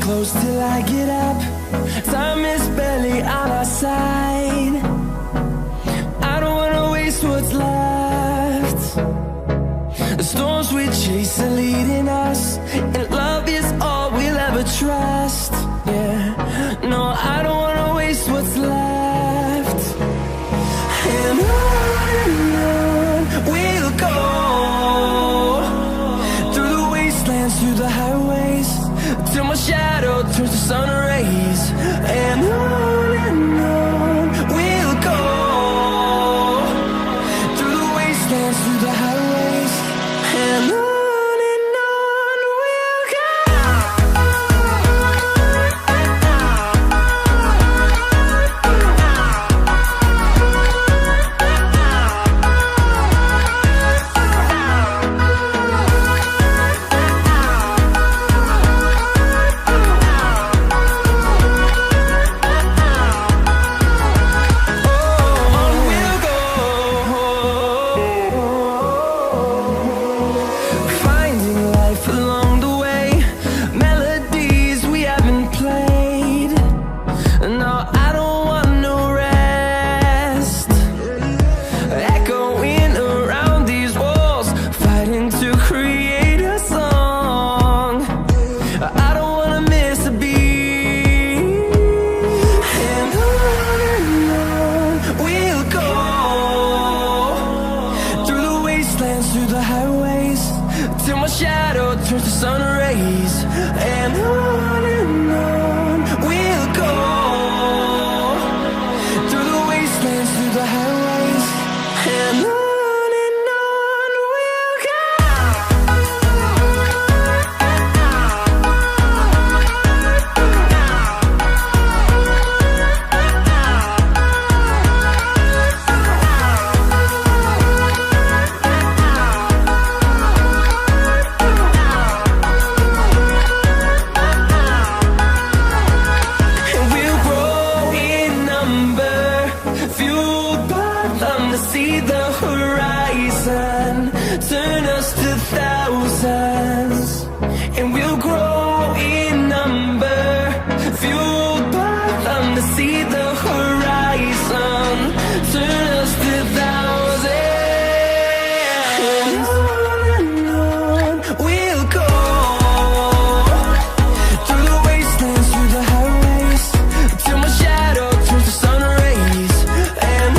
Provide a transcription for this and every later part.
close till I get up. Time is barely on our side. I don't wanna waste what's left. The storms we chase are leading us, and love is all we'll ever trust. Yeah, no, I don't wanna waste what's left. And on we'll go, through the wastelands, through the highways, till my shadow turns to sun rays. And on we'll go, through the wastelands, through the highways, and on we'll go. Through the highways, till my shadow turns to sun rays. And on we'll go, through the wastelands, through the highways, and on we'll go. See the horizon turn us to thousands, and we'll grow in number, fueled by them. To see the horizon turn us to thousands, and on we'll go, through the wastelands, through the highways, till my shadow turns to sun rays. And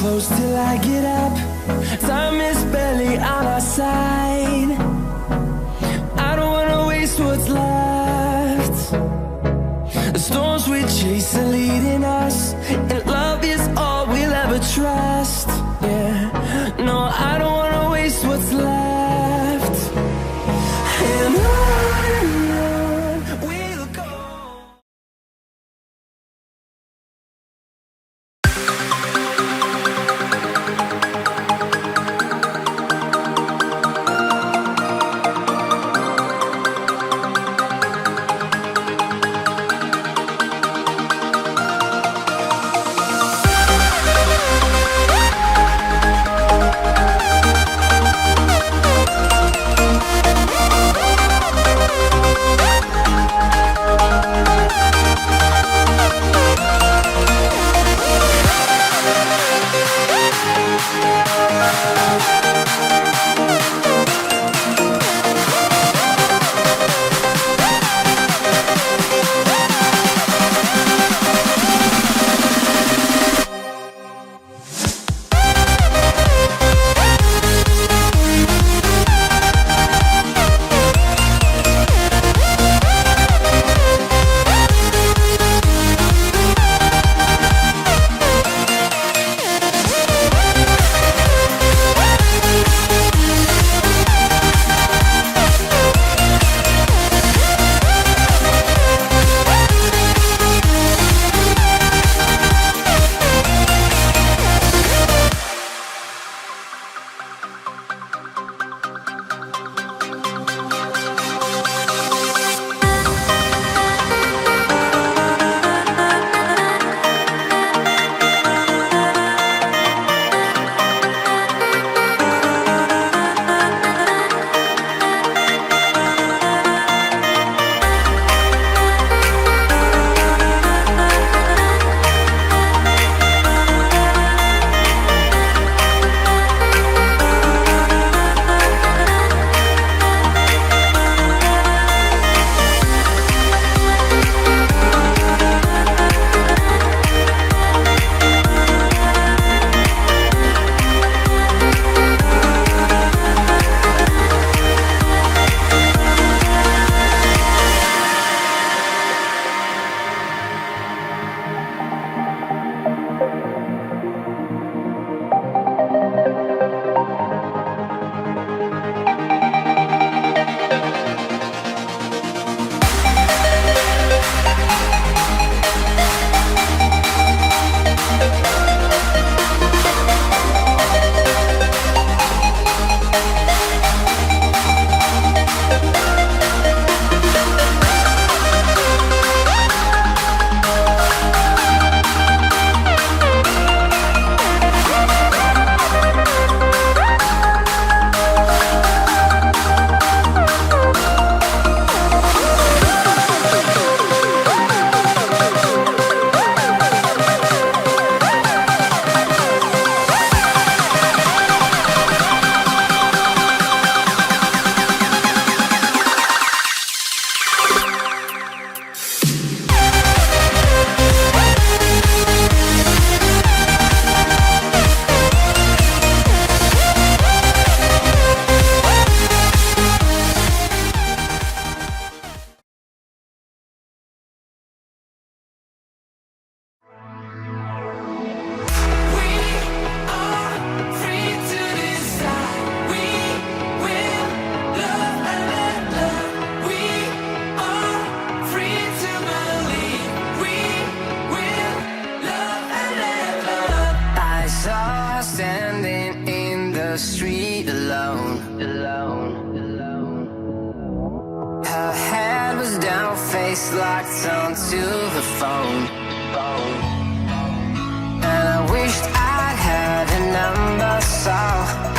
close till I get up. Time is barely on our side. I don't wanna waste what's left. The storms we chase are leading us, and love is all we'll ever trust. Yeah, no, I don't wanna waste what's left. And on we'll go. Her head was down, face locked onto the phone. And I wished I'd had a number so